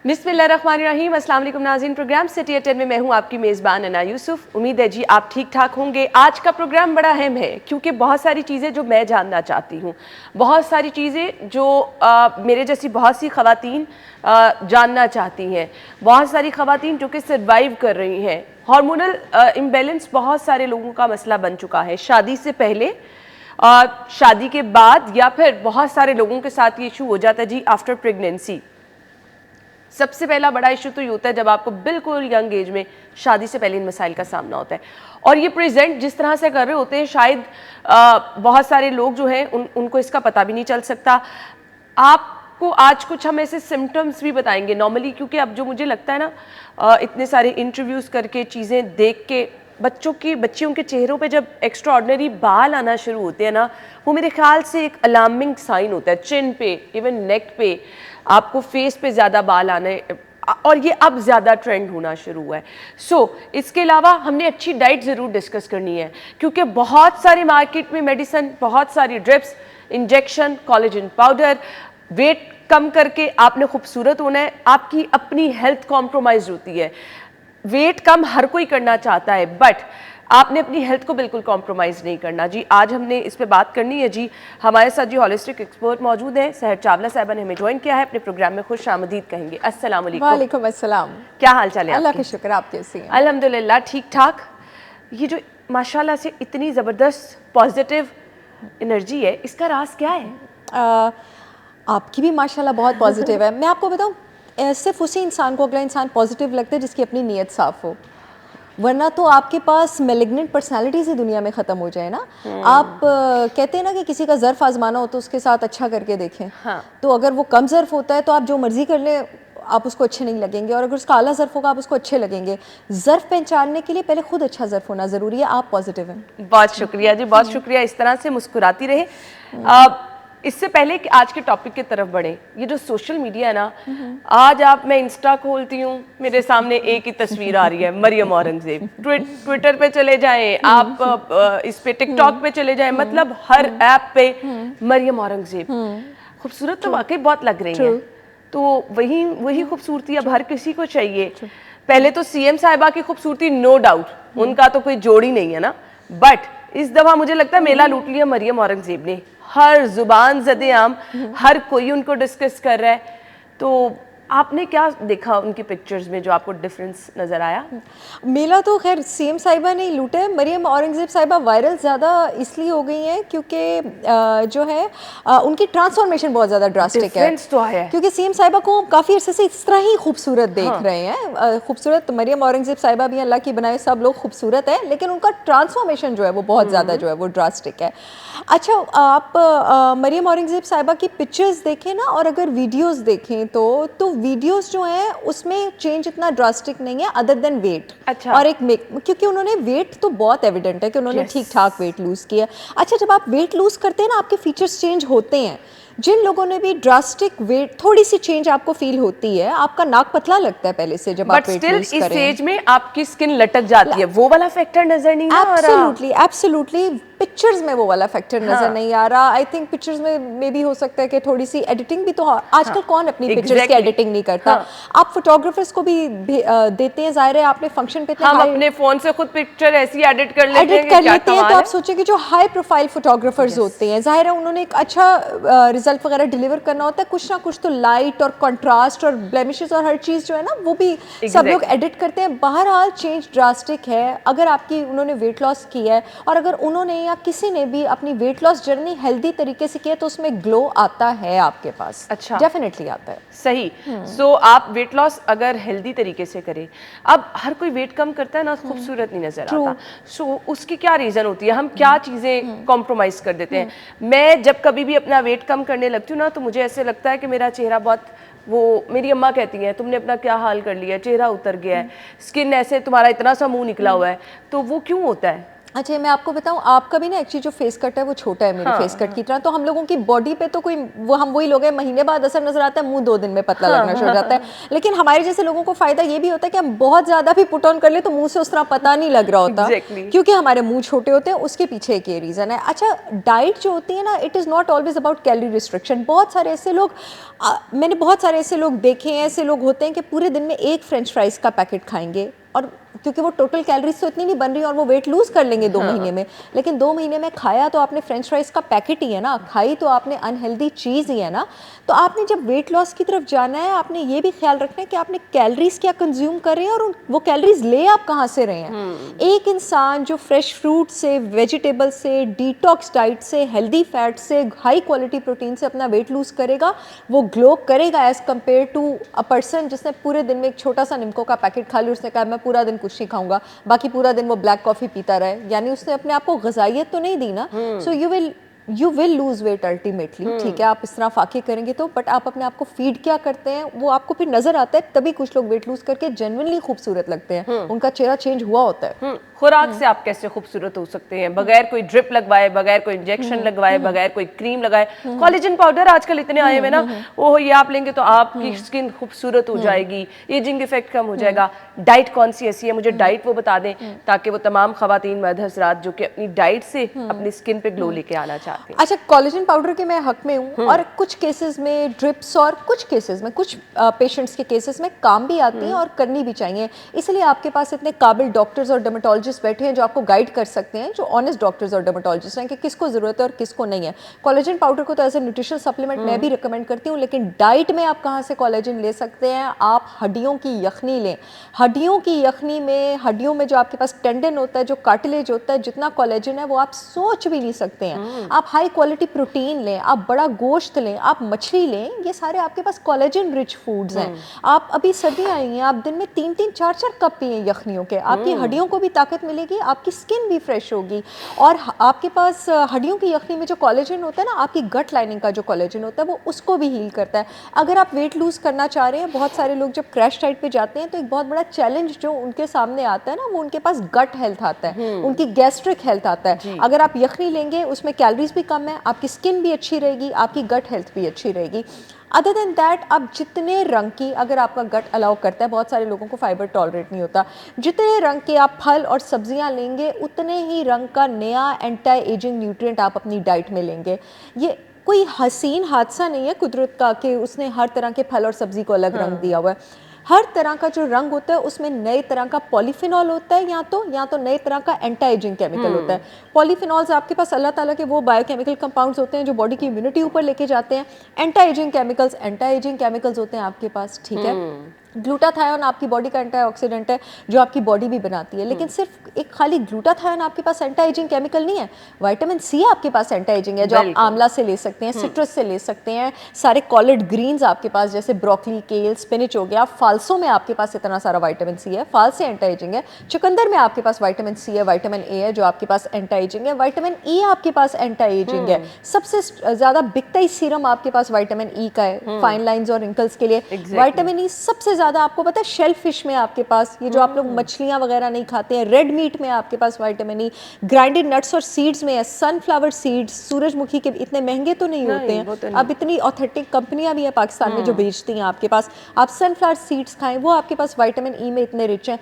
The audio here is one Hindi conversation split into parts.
बिस्मिल्लाहिर्रहमानिर्रहीम। अस्सलाम वालेकुम नाज़रीन, प्रोग्राम सिटी एट 10 में मैं हूँ आपकी मेज़बान अना यूसुफ। उम्मीद है जी आप ठीक ठाक होंगे। आज का प्रोग्राम बड़ा अहम है क्योंकि बहुत सारी चीज़ें जो मैं जानना चाहती हूँ, बहुत सारी चीज़ें जो मेरे जैसी बहुत सी ख़वातीन जानना चाहती हैं, बहुत सारी ख़वातीन जो कि सर्वाइव कर रही हैं। हार्मोनल इम्बैलेंस बहुत सारे लोगों का मसला बन चुका है, शादी से पहले, शादी के बाद, या फिर बहुत सारे लोगों के साथ ये इशू हो जाता है जी आफ्टर प्रेगनेंसी। सबसे पहला बड़ा इशू तो ये होता है जब आपको बिल्कुल यंग एज में शादी से पहले इन मसाइल का सामना होता है, और ये प्रेजेंट जिस तरह से कर रहे होते हैं शायद बहुत सारे लोग जो हैं उनको इसका पता भी नहीं चल सकता। आपको आज कुछ हम ऐसे सिम्टम्स भी बताएंगे नॉर्मली, क्योंकि अब जो मुझे लगता है ना, इतने सारे इंटरव्यूज़ करके, चीज़ें देख के, बच्चियों के चेहरों पे जब एक्स्ट्रा ऑर्डिनरी बाल आना शुरू होते हैं ना, वो मेरे ख्याल से एक अलार्मिंग साइन होता है। चिन पे, इवन नेक पे, आपको फेस पे ज़्यादा बाल आने, और ये अब ज़्यादा ट्रेंड होना शुरू हुआ है। इसके अलावा हमने अच्छी डाइट ज़रूर डिस्कस करनी है, क्योंकि बहुत सारी मार्केट में मेडिसिन, बहुत सारी drips, injection, collagen powder, weight कम करके आपने खूबसूरत होना है, आपकी अपनी हेल्थ कॉम्प्रोमाइज़ होती है। वेट कम हर कोई करना चाहता है, बट आपने अपनी हेल्थ को बिल्कुल कॉम्प्रोमाइज़ नहीं करना जी। आज हमने इस पे बात करनी है जी। हमारे साथ जी हॉलिस्टिक एक्सपर्ट मौजूद हैं, सहर चावला साहिबा ने हमें ज्वाइन किया है। अपने प्रोग्राम में खुश आमदीद कहेंगे। अस्सलाम वालेकुम। वालेकुम अस्सलाम। क्या हाल चाल है? अल्लाह का शुक्र, आप कैसी हैं? अल्हम्दुलिल्लाह ठीक ठाक। ये जो माशाल्लाह से इतनी ज़बरदस्त पॉजिटिव एनर्जी है, इसका राज क्या है? आपकी भी माशाल्लाह बहुत पॉजिटिव है। मैं आपको बताऊं, सिर्फ उसी इंसान को, अगला इंसान पॉजिटिव लगता है जिसकी अपनी नीयत साफ़ हो, वरना तो आपके पास मेलिग्नेंट पर्सनालिटीज ही दुनिया में ख़त्म हो जाए ना। आप कहते हैं ना कि किसी का ज़र्फ़ आजमाना हो तो उसके साथ अच्छा करके देखें। हाँ। तो अगर वो कम ज़र्फ़ होता है तो आप जो मर्ज़ी कर लें, आप उसको अच्छे नहीं लगेंगे, और अगर उसका आला ज़र्फ़ होगा आप उसको अच्छे लगेंगे। ज़र्फ़ पहचानने के लिए पहले खुद अच्छा ज़र्फ़ होना ज़रूरी है। आप पॉजिटिव हैं। बहुत शुक्रिया जी, बहुत शुक्रिया। इस तरह से मुस्कुराती रहे। इससे पहले कि आज के टॉपिक की तरफ बढ़े, ये जो सोशल मीडिया है ना, आज मैं इंस्टा खोलती हूँ, मेरे सामने एक ही तस्वीर आ रही है, मरियम औरंगजेब। ट्विटर पे चले जाएं आप, इस पे टिकटॉक पे चले जाएं, मतलब हर ऐप पे मरियम औरंगजेब। खूबसूरत तो वाकई बहुत लग रही है। तो वही खूबसूरती अब हर किसी को चाहिए। पहले तो सीएम साहिबा की खूबसूरती नो डाउट, उनका तो कोई जोड़ ही नहीं है ना, बट इस दफा मुझे लगता है मेला लूट लिया मरियम औरंगजेब ने। हर जुबान ज़दे आम, हर कोई उनको डिस्कस कर रहा है। तो आपने क्या देखा उनकी पिक्चर्स में जो आपको डिफरेंस नज़र आया? मेला तो खैर सीएम साहिबा ने लूटा है। मरियम औरंगजेब साहिबा वायरल ज़्यादा इसलिए हो गई हैं क्योंकि जो है उनकी ट्रांसफॉर्मेशन बहुत ज़्यादा ड्रास्टिक है। तो है, क्योंकि सीएम साहिबा को काफ़ी अरसे से इस तरह ही खूबसूरत देख रहे हैं। खूबसूरत मरियम औरंगजेब साहिबा भी, अल्लाह की बनाए सब लोग खूबसूरत है, लेकिन उनका ट्रांसफॉर्मेशन जो है वो बहुत ज़्यादा जो है वो ड्रास्टिक है। अच्छा, आप मरियम औरंगजेब साहिबा की पिक्चर्स देखें ना, और अगर वीडियोस देखें तो वीडियोस जो हैं उसमें चेंज इतना ड्रास्टिक नहीं है अदर देन वेट। अच्छा। और एक क्योंकि उन्होंने वेट तो बहुत एविडेंट है कि उन्होंने ठीक ठाक वेट लूज़ किया। अच्छा, जब आप वेट लूज़ करते हैं ना, आपके फीचर्स चेंज होते हैं। जिन लोगों ने भी ड्रास्टिक वेट, थोड़ी सी चेंज आपको फील होती है, आपका नाक पतला लगता है पहले से जब आप वेट लूज करें। इस एज में आपकी स्किन लटक जाती है, वो वाला फैक्टर नजर नहीं आ रहा। एब्सोल्युटली, एब्सोल्युटली पिक्चर्स में वो वाला फैक्टर नजर नहीं आ रहा। आई थिंक पिक्चर्स में मे भी हो सकता है कि थोड़ी सी एडिटिंग भी, तो आजकल कौन अपनी पिक्चर्स की एडिटिंग नहीं करता। आप फोटोग्राफर्स को भी देते हैं, जाहिर है आपने फंक्शन पे हम अपने फोन से खुद पिक्चर ऐसी एडिट कर लेते हैं। तो आप सोचें कि जो हाई प्रोफाइल फोटोग्राफर्स होते हैं, जाहिर है उन्होंने एक अच्छा रिजल्ट वगैरह डिलीवर करना होता है। कुछ ना कुछ तो लाइट और कंट्रास्ट और ब्लेमिशेस और हर चीज़ जो है ना, वो भी सब लोग एडिट करते हैं। बहरहाल चेंज ड्रास्टिक है। अगर आपकी उन्होंने वेट लॉस किया है, और अगर उन्होंने या किसी ने भी अपनी वेट लॉस जर्नी हेल्दी तरीके से किया, तो उसमें ग्लो आता है आपके पास। अच्छा, डेफिनेटली आता है। सही। सो आप वेट लॉस अगर हेल्दी तरीके से करें, अब हर कोई वेट कम करता है ना, खूबसूरत नहीं नजर आता। सो उसकी क्या रीज़न होती है? हम क्या चीज़ें कॉम्प्रोमाइज़ कर देते हैं? मैं जब कभी भी अपना वेट कम करने लगती हूँ ना, तो मुझे ऐसे लगता है कि मेरा चेहरा बहुत, वो मेरी अम्मा कहती हैं, तुमने अपना क्या हाल कर लिया है, चेहरा उतर गया है, स्किन ऐसे तुम्हारा इतना सा मुंह निकला हुआ है। तो वो क्यों होता है? अच्छा मैं आपको बताऊं, आपका भी ना एक्चुअली जो फेस कट है वो छोटा है मेरे फेस कट की तरह, तो हम लोगों की बॉडी पे तो कोई वो हम वही लोग हैं, महीने बाद असर नजर आता है, मुंह 2 दिन में पतला लगना शुरू हो जाता है। लेकिन हमारे जैसे लोगों को फायदा ये भी होता है कि हम बहुत ज्यादा भी पुट ऑन कर ले तो मुंह से उस तरह पता नहीं लग रहा होता। Exactly. क्योंकि हमारे मुंह छोटे होते हैं, उसके पीछे एक ये रीजन है। अच्छा डाइट जो होती है ना, it is not always about calorie restriction. बहुत सारे ऐसे लोग मैंने बहुत सारे ऐसे लोग देखे हैं, ऐसे लोग होते हैं कि पूरे दिन में एक फ्रेंच फ्राइज का पैकेट खाएंगे, और क्योंकि वो टोटल कैलोरीज तो इतनी नहीं बन रही और वो वेट लूज कर लेंगे 2 महीने में। लेकिन 2 महीने में खाया तो आपने फ्रेंच फ्राइज का पैकेट ही है ना, खाई तो आपने अनहेल्दी चीज़ ही है ना। तो आपने जब वेट लॉस की तरफ जाना है, आपने ये भी ख्याल रखना है कि आपने कैलोरीज क्या कंज्यूम कर रहे हैं और वो कैलोरीज ले आप कहाँ से रहे हैं। एक इंसान जो फ्रेश फ्रूट से, वेजिटेबल से, डिटॉक्स डाइट से, हेल्दी फैट से, हाई क्वालिटी प्रोटीन से अपना वेट लूज करेगा, वो ग्लो करेगा as compare to a person जिसने पूरे दिन में एक छोटा सा निम्को का पैकेट खा लिया, उसने कहा मैं पूरा दिन कुछ नहीं खाऊंगा, बाकी पूरा दिन वो ब्लैक कॉफी पीता रहे। यानी उसने अपने आप को ग़िज़ाइयत तो नहीं दी ना। So you will lose weight ultimately. ठीक है, आप इस तरह फाके करेंगे तो, बट आप अपने आप को फीड क्या करते हैं वो आपको फिर नजर आता है। तभी कुछ लोग वेट लूज करके जेन्युइनली खूबसूरत लगते हैं, उनका चेहरा चेंज हुआ होता है। खुराक से आप कैसे खूबसूरत हो सकते हैं, बगैर कोई ड्रिप लगवाए, बगैर कोई इंजेक्शन लगवाए, बगैर कोई क्रीम लगाए। कोलेजन पाउडर आजकल इतने आए हुए ना, वो ये आप लेंगे तो आपकी स्किन खूबसूरत हो जाएगी, एजिंग इफेक्ट कम हो जाएगा। डाइट कौन सी ऐसी है, मुझे डाइट वो बता दें ताकि वो तमाम खवातीन मर्द हज़रात जो कि अपनी डाइट से अपनी स्किन पे ग्लो लेके आना चाहते हैं। अच्छा कोलेजन पाउडर के मैं हक में हूँ, और कुछ केसेस में ड्रिप्स और कुछ केसेस में, कुछ पेशेंट्स के केसेस में काम भी आती हैं और करनी भी चाहिए। इसलिए आपके पास इतने काबिल डॉक्टर्स और डर्मेटोलॉजिस्ट बैठे हैं जो आपको गाइड कर सकते हैं, जो ऑनेस्ट डॉक्टर्स और डर्मेटोलॉजिस्ट हैं कि किसको ज़रूरत है और किसको नहीं है। कोलेजन पाउडर को तो एज ए न्यूट्रिशनल सप्लीमेंट मैं भी रिकमेंड करती हूँ, लेकिन डाइट में आप कहाँ से कोलेजन ले सकते हैं? आप हड्डियों की यखनी लें। हड्डियों की यखनी में, हड्डियों में जो आपके पास टेंडन होता है, जो कार्टिलेज होता है, जितना कोलेजन है वो आप सोच भी नहीं सकते हैं। आप हाई क्वालिटी प्रोटीन लें, आप बड़ा गोश्त लें, आप मछली लें, ये सारे आपके पास कोलेजन रिच फूड्स हैं। आप अभी सर्दियाँ आई हैं, आप दिन में 3-3 4-4 कप पिए यखनियों के, आपकी हड्डियों को भी ताकत मिलेगी, आपकी स्किन भी फ्रेश होगी। और आपके पास हड्डियों की यखनी में जो कोलेजन होता है ना, आपकी गट लाइनिंग का जो कोलेजन होता है वो उसको भी हील करता है। अगर आप वेट लूज करना चाह रहे हैं, बहुत सारे लोग जब क्रैश डाइट पे जाते हैं तो एक बहुत बड़ा चैलेंज जो उनके सामने आता है ना, वो उनके पास गट हेल्थ आता है, उनकी गैस्ट्रिक हेल्थ आता है। अगर आप यखनी लेंगे, उसमें कैलोरीज भी कम है, आपकी स्किन भी अच्छी रहेगी, आपकी गट हेल्थ भी अच्छी रहेगी। अदर देन दैट, आप जितने रंग की, अगर आपका गट अलाउ करता है, बहुत सारे लोगों को फाइबर टॉलरेट नहीं होता, जितने रंग के आप फल और सब्जियां लेंगे उतने ही रंग का नया एंटी एजिंग न्यूट्रिएंट आप अपनी डाइट में लेंगे। ये कोई हसीन हादसा नहीं है कुदरत का कि उसने हर तरह के फल और सब्जी को अलग रंग दिया हुआ है। हर तरह का जो रंग होता है उसमें नए तरह का पॉलीफिनॉल होता है, या तो नए तरह का एंटी एजिंग केमिकल होता है। पॉलीफिनॉल्स आपके पास अल्लाह ताला के वो बायोकेमिकल कंपाउंड्स होते हैं जो बॉडी की इम्यूनिटी ऊपर लेके जाते हैं। एंटी एजिंग केमिकल्स होते हैं आपके पास, ठीक है। ग्लूटाथायोन आपकी बॉडी का एंटीऑक्सीडेंट है जो आपकी बॉडी भी बनाती है, लेकिन सिर्फ एक खाली ग्लूटाथायोन आपके पास एंटी एजिंग केमिकल नहीं है, विटामिन सी आपके पास एंटी एजिंग है जो आप आंवला से ले सकते हैं, सिट्रस से ले सकते हैं, सारे कॉलेड ग्रीन्स आपके पास जैसे ब्रोकली, केल, स्पिनच हो गया, फाल्सों में आपके पास इतना सारा विटामिन सी है, फाल से एंटी एजिंग है, चुकंदर में आपके पास विटामिन सी है, विटामिन ए है जो आपके पास एंटी एजिंग है, विटामिन ई आपके पास एंटी एजिंग है। सबसे ज़्यादा बिकता ही सीरम आपके पास विटामिन ई का है, फाइन लाइंस और रिंकल्स के लिए। विटामिन ई सबसे ज़्यादा आपको पता है शेल फिश में आपके पास, ये जो आप लोग मछलियां वगैरह नहीं खाते हैं, रेड मीट में आपके पास विटामिन ई, ग्राइंडेड नट्स और सीड्स में है, सनफ्लावर सीड्स, सूरजमुखी के इतने महंगे तो नहीं होते हैं, अब इतनी ऑथेंटिक कंपनियां भी हैं पाकिस्तान में जो बेचती हैं आपके पास, आप सनफ्लावर सीड्स खाएं, वो आपके पास विटामिन ई में इतने रिच हैं।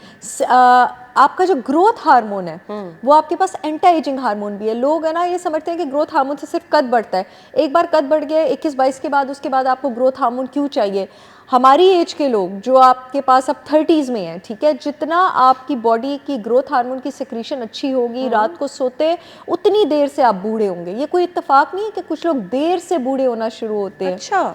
आपका जो ग्रोथ हार्मोन है वो आपके पास एंटी एजिंग हार्मोन भी है। लोग है ना ये समझते हैं कि ग्रोथ हार्मोन से सिर्फ कद बढ़ता है, एक बार कद बढ़ गया 21-22 के बाद, उसके बाद आपको ग्रोथ हार्मोन क्यों चाहिए? हमारी एज के लोग जो आपके पास अब 30s में हैं, ठीक है, जितना आपकी बॉडी की ग्रोथ हार्मोन की सिक्रीशन अच्छी होगी, रात को सोते उतनी देर से आप बूढ़े होंगे। ये कोई इत्तेफाक नहीं है कि कुछ लोग देर से बूढ़े होना शुरू होते हैं। अच्छा,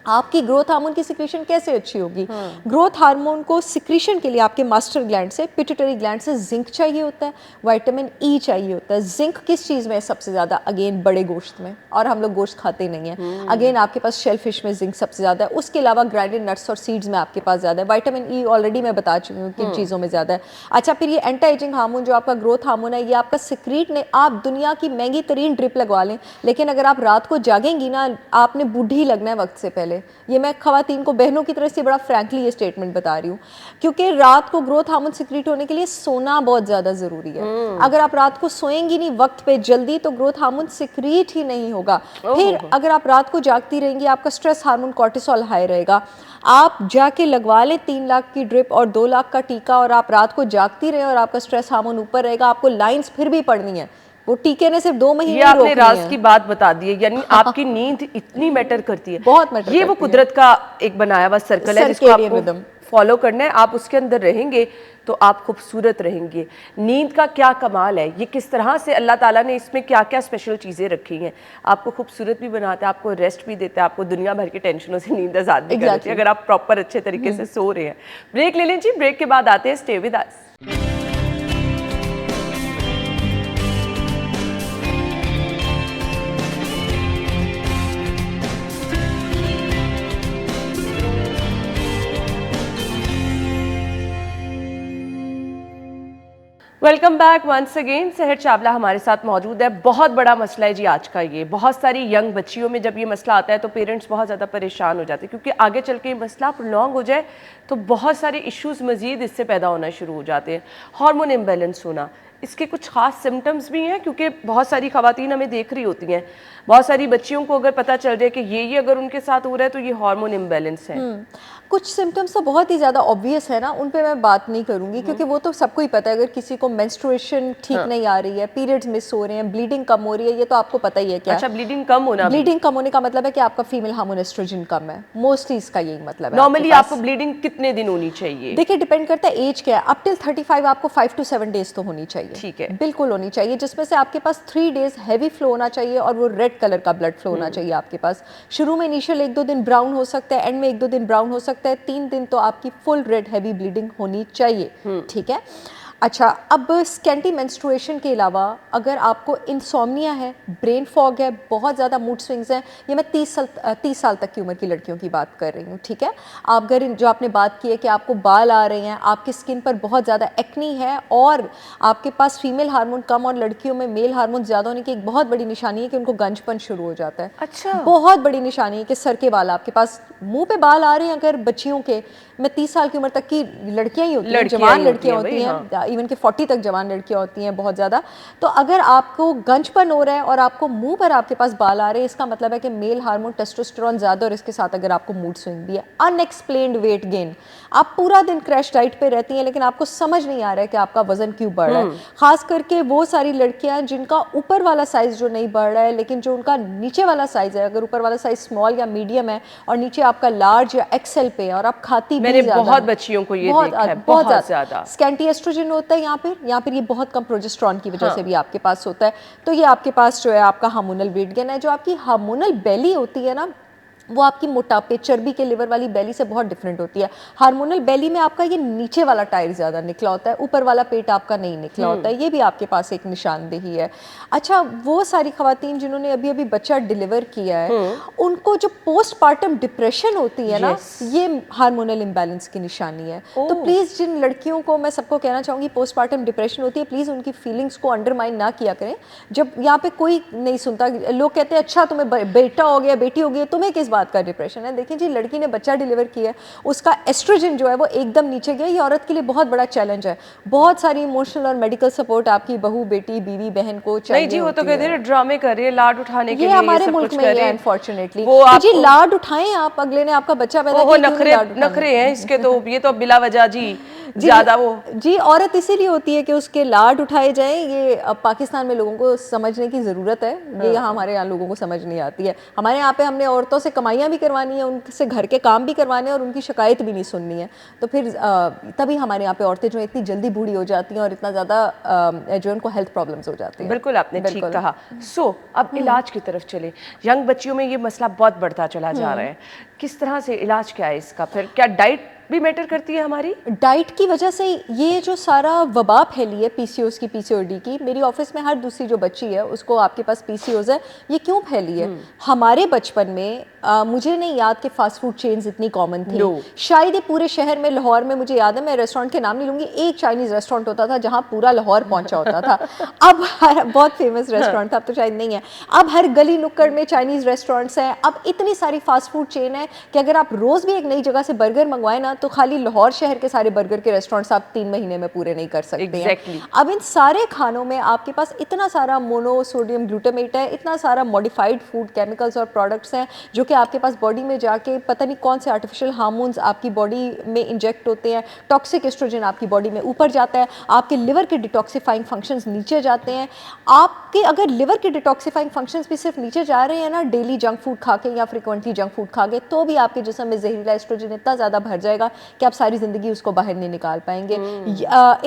आपकी ग्रोथ हार्मोन की सिक्रीशन कैसे अच्छी होगी? ग्रोथ हार्मोन को सिक्रीशन के लिए आपके मास्टर ग्लैंड से, पिट्यूटरी ग्लैंड से जिंक चाहिए होता है, विटामिन ई चाहिए होता है। जिंक किस चीज़ में है सबसे ज़्यादा? अगेन बड़े गोश्त में, और हम लोग गोश्त खाते नहीं हैं। अगेन आपके पास शेल फिश में जिंक सबसे ज़्यादा है, उसके अलावा ग्राइंडेड नट्स और सीड्स में आपके पास ज़्यादा है। विटामिन ई ऑलरेडी मैं बता चुकी हूँ किन चीज़ों में ज़्यादा है। अच्छा, फिर ये एंटी एजिंग हार्मोन जो आपका ग्रोथ हार्मोन है, ये आपका सिक्रीट ने, आप दुनिया की महंगी तरीन ड्रिप लगवा लें, लेकिन अगर आप रात को जागेंगी ना, आपने बूढ़ी लगना है वक्त से पहले। है। ये मैं खवातीन को, बहनों की तरफ से बड़ा फ्रैंकली ये स्टेटमेंट बता रही हूँ, क्योंकि रात को ग्रोथ हार्मोन सिक्रीट होने के लिए सोना बहुत ज़्यादा ज़रूरी है। अगर आप रात को सोएंगी नहीं वक्त पे जल्दी तो ग्रोथ हार्मोन सिक्रीट ही नहीं होगा। फिर अगर आप रात को जागती रहेंगी आपका स्ट्रेस हार्मोन कॉर्टिसोल हाई रहेगा। आप जाके लगवा लें 3 लाख की ड्रिप और 2 लाख का टीका और आप रात को जागती रहे और आपका स्ट्रेस हार्मोन ऊपर रहेगा, आपको लाइंस फिर भी पढ़नी है। वो टीके ने सिर्फ 2 महीने ये आपने राज की बात बता दी है, यानी आपकी नींद इतनी मैटर करती है, बहुत मैटर ये वो कुदरत का एक बनाया हुआ सर्कल है जिसको आपको फॉलो करना है। आप उसके अंदर रहेंगे तो आप खूबसूरत रहेंगे। नींद का क्या कमाल है, ये किस तरह से अल्लाह ताला ने इसमें क्या क्या स्पेशल चीज़ें रखी हैं। आपको खूबसूरत भी बनाता है, आपको रेस्ट भी देता है, आपको दुनिया भर की टेंशनों से नींद आज़ाद भी करती है अगर आप प्रॉपर अच्छे तरीके से सो रहे हैं। ब्रेक ले लें जी, ब्रेक के बाद आते हैं stay with us. Welcome back once again. Sahar Chawla हमारे साथ मौजूद है। बहुत बड़ा मसला है जी आज का ये। बहुत सारी यंग बच्चियों में जब ये मसला आता है तो पेरेंट्स बहुत ज़्यादा परेशान हो जाते हैं, क्योंकि आगे चल के ये मसला प्रोलॉन्ग हो जाए तो बहुत सारे इश्यूज़ मज़ीद इससे पैदा होना शुरू हो जाते हैं। हार्मोन इम्बैलेंस होना, इसके कुछ ख़ास सिम्टम्स भी हैं, क्योंकि बहुत सारी ख़वातीन हमें देख रही होती हैं, बहुत सारी बच्चियों को अगर पता चल जाए कि ये अगर उनके साथ हो रहा है तो ये हार्मोन इम्बैलेंस है। कुछ सिम्टम्स तो बहुत ही ज़्यादा ऑब्वियस है ना, उन पे मैं बात नहीं करूँगी क्योंकि वो तो सबको ही पता है। अगर किसी को मेंस्ट्रुएशन ठीक नहीं आ रही है, पीरियड्स मिस हो रहे हैं, ब्लीडिंग कम हो रही है, ये तो आपको पता ही है। क्या अच्छा, ब्लीडिंग कम होना? ब्लीडिंग कम होने का मतलब है कि आपका फीमेल हार्मोन एस्ट्रोजन कम है, मोस्टली इसका यही मतलब है। नॉर्मली आपको ब्लीडिंग कितने दिन होनी चाहिए? देखिए डिपेंड करता है एज क्या है। अप टिल 35 आपको 5 to 7 डेज तो होनी चाहिए। ठीक है, बिल्कुल होनी चाहिए, जिसमें से आपके पास 3 डेज हैवी फ्लो होना चाहिए और वो रेड कलर का ब्लड फ्लो होना चाहिए आपके पास। शुरू में इनिशियल 1-2 दिन ब्राउन हो सकता है, एंड में 1-2 दिन ब्राउन हो सकता है, 3 दिन तो आपकी फुल रेड हैवी ब्लीडिंग होनी चाहिए। ठीक है। अच्छा, अब स्कैंटी मेंस्ट्रुएशन के अलावा अगर आपको इंसोम्निया है, ब्रेन फॉग है, बहुत ज़्यादा मूड स्विंग्स हैं, ये मैं 30 साल तक की उम्र की लड़कियों की बात कर रही हूँ। ठीक है। आप अगर जो आपने बात की है कि आपको बाल आ रहे हैं, आपकी स्किन पर बहुत ज़्यादा एक्नी है और आपके पास फीमेल हार्मोन कम और लड़कियों में मेल हार्मोन ज़्यादा होने की एक बहुत बड़ी निशानी है कि उनको गंजपन शुरू हो जाता है। अच्छा, बहुत बड़ी निशानी है कि सर के बाल, आपके पास मुंह पे बाल आ रहे हैं अगर बच्चियों के, मैं 30 साल की उम्र तक की लड़कियां ही होती हैं, जवान लड़कियां होती हैं, इवन के 40 तक जवान लड़कियां होती हैं बहुत ज़्यादा। तो अगर आपको गंजपन हो रहा है और आपको मुंह पर आपके पास बाल आ रहे हैं, इसका मतलब है कि मेल हार्मोन टेस्टोस्टेरोन ज़्यादा, और इसके साथ अगर आपको मूड स्विंग भी है। अनएक्सप्लेन्ड वेट गेन, आप पूरा दिन क्रैश डाइट पे रहती हैं लेकिन आपको समझ नहीं आ रहा है कि आपका वजन क्यों बढ़ रहा है। खास करके वो सारी लड़कियां जिनका ऊपर वाला साइज जो नहीं बढ़ रहा है लेकिन जो उनका नीचे वाला साइज है, अगर ऊपर वाला साइज स्मॉल या मीडियम है और नीचे आपका लार्ज या एक्सेल पे है और आप खाती मैंने बहुत बच्चियों को ये देखा है, बहुत ज़्यादा स्कैंटी एस्ट्रोजन होता है यहाँ पर ये बहुत कम प्रोजेस्टेरॉन की वजह से भी आपके पास होता है। तो ये आपके पास जो है आपका हार्मोनल वेट गेन है। जो आपकी हार्मोनल बेली होती है ना, वो आपकी मोटापे चर्बी के लिवर वाली बेली से बहुत डिफरेंट होती है। हार्मोनल बेली में आपका ये नीचे वाला टायर ज़्यादा निकला होता है, ऊपर वाला पेट आपका नहीं निकला होता है। ये भी आपके पास एक निशानदेही है। अच्छा, वो सारी खवातीन जिन्होंने अभी अभी बच्चा डिलीवर किया है, उनको जो पोस्टपार्टम डिप्रेशन होती है ना, ये हार्मोनल इम्बैलेंस की निशानी है। तो प्लीज़ जिन लड़कियों को मैं सबको कहना चाहूँगी पोस्टपार्टम डिप्रेशन होती है, प्लीज़ उनकी फीलिंग्स को अंडरमाइन ना किया करें। जब यहाँ पे कोई नहीं सुनता, लोग कहते हैं अच्छा तुम्हें बेटा हो गया, बेटी हो गई, तुम्हें किस बात का डिप्रेशन है। देखिए जी, लड़की ने बच्चा डिलीवर किया है, उसका एस्ट्रोजन जो है वो एकदम नीचे गया। ये औरत के लिए बहुत बड़ा चैलेंज है। बहुत सारी इमोशनल और मेडिकल सपोर्ट आपकी बहू, बेटी, बीवी, बहन को चाहिए। नहीं जी, वो तो कहते हैं ड्रामे कर रही है लाड उठाने के लिए, हमारे मुल्क में ये अनफॉर्चुनेटली जी लाड उठाएं आप, अगले ने आपका बच्चा पैदा किया, नखरे हैं इसके तो, ये तो बिला वजह जी ज्यादा वो जी औरत इसीलिए होती है कि उसके लाड उठाए जाएं। ये पाकिस्तान में लोगों को समझने की ज़रूरत है। ये यहाँ हमारे यहाँ लोगों को समझ नहीं आती है। हमारे यहाँ पे हमने औरतों से कमाइयाँ भी करवानी है, उनसे घर के काम भी करवाने हैं और उनकी शिकायत भी नहीं सुननी है। तो फिर तभी हमारे यहाँ पे औरतें जो इतनी जल्दी बूढ़ी हो जाती हैं और इतना ज़्यादा जो उनको हेल्थ प्रॉब्लम्स हो जाती हैं। बिल्कुल, आपने ठीक कहा। सो अब इलाज की तरफ चले। यंग बच्चियों में ये मसला बहुत बढ़ता चला जा रहा है, किस तरह से इलाज क्या है इसका? फिर क्या डाइट भी मैटर करती है हमारी? डाइट की वजह से ये जो सारा वबा फैली है पीसीओएस की, पीसीओडी की, मेरी ऑफिस में हर दूसरी जो बच्ची है उसको आपके पास पीसीओएस है, ये क्यों फैली है? हमारे बचपन में मुझे नहीं याद कि फास्ट फूड चेन्स इतनी कॉमन थी। शायद ये पूरे शहर में, लाहौर में, मुझे याद है, मैं रेस्टोरेंट के नाम नहीं लूंगी, एक चाइनीज रेस्टोरेंट होता था जहाँ पूरा लाहौर पहुंचा होता था। अब बहुत फेमस रेस्टोरेंट था, अब तो शायद नहीं है। अब हर गली नुक्कड़ में चाइनीज रेस्टोरेंट्स हैं। अब इतनी सारी फास्ट फूड चेन है कि अगर आप रोज भी एक नई जगह से बर्गर मंगवाए ना, तो खाली लाहौर शहर के सारे बर्गर के रेस्टोरेंट्स आप 3 महीने में पूरे नहीं कर सकते हैं। अब इन सारे खानों में आपके पास इतना सारा मोनोसोडियम ग्लूटामेट है, इतना सारा मॉडिफाइड फूड केमिकल्स और प्रोडक्ट्स हैं जो कि आपके पास बॉडी में जाके पता नहीं कौन से आर्टिफिशियल हार्मोन्स आपकी बॉडी में इंजेक्ट होते हैं। टॉक्सिक एस्ट्रोजन आपकी बॉडी में ऊपर जाता है, आपके लिवर के डिटॉक्सिफाइंग फंक्शंस नीचे जाते हैं। आपके अगर लिवर के डिटॉक्सिफाइंग फंक्शंस भी सिर्फ नीचे जा रहे हैं ना, डेली जंक फूड खा के या फ्रिक्वेंटली जंक फूड खा के, तो भी आपके जिस्म में जहरीला एस्ट्रोजन इतना ज़्यादा भर जाएगा कि आप सारी ज़िंदगी उसको बाहर नहीं निकाल पाएंगे।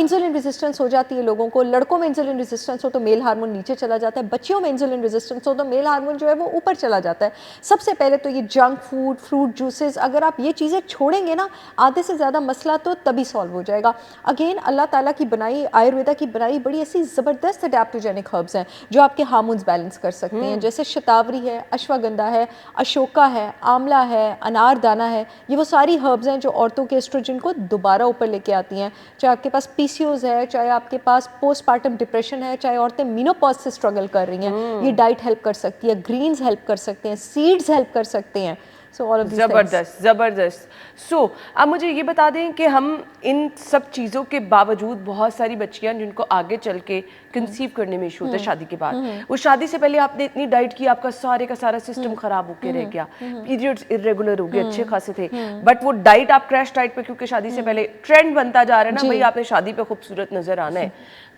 इंसुलिन रेजिस्टेंस हो जाती है लोगों को। लड़कों में इंसुलिन रेजिस्टेंस हो तो मेल हार्मोन नीचे चला जाता है, बच्चियों में इंसुलिन रेजिस्टेंस हो तो मेल हार्मोन जो है वो ऊपर चला जाता है। सबसे पहले तो ये जंक फूड, फ्रूट जूसेस, अगर आप ये चीज़ें छोड़ेंगे ना, आधे से ज़्यादा मसला तो तभी सॉल्व हो जाएगा। अगेन अल्लाह ताला की बनाई, आयुर्वेदा की बनाई बड़ी ऐसी ज़बरदस्त अडेप्टोजेनिक हर्ब्स हैं जो आपके हार्मोन्स बैलेंस कर सकते हैं, जैसे शतावरी है, अश्वगंधा है, अशोका है, आंवला है, अनारदाना है। ये वो सारी हर्ब्स हैं जो औरतों के एस्ट्रोजन को दोबारा ऊपर लेके आती हैं। चाहे आपके पास पीसीओएस है, चाहे आपके पास पोस्टपार्टम डिप्रेशन है, चाहे औरतें मेनोपॉज से स्ट्रगल कर रही हैं, ये डाइट हेल्प कर सकती है, ग्रीन्स हेल्प कर सकते हैं, सीड्स हेल्प कर सकते हैं। ज़बरदस्त ज़बरदस्त। अब मुझे ये बता दें कि हम इन सब चीज़ों के बावजूद, बहुत सारी बच्चियां जिनको आगे चल के कंसीव करने में इशू होता है शादी के बाद, वो शादी से पहले आपने इतनी डाइट की, आपका सारे का सारा सिस्टम खराब होके रह गया, पीरियड्स इरेगुलर हो गए, अच्छे खासे थे, बट वो डाइट आप क्रैश डाइट पे, क्योंकि शादी से पहले ट्रेंड बनता जा रहा है ना भाई आपने शादी पे खूबसूरत नजर आना है,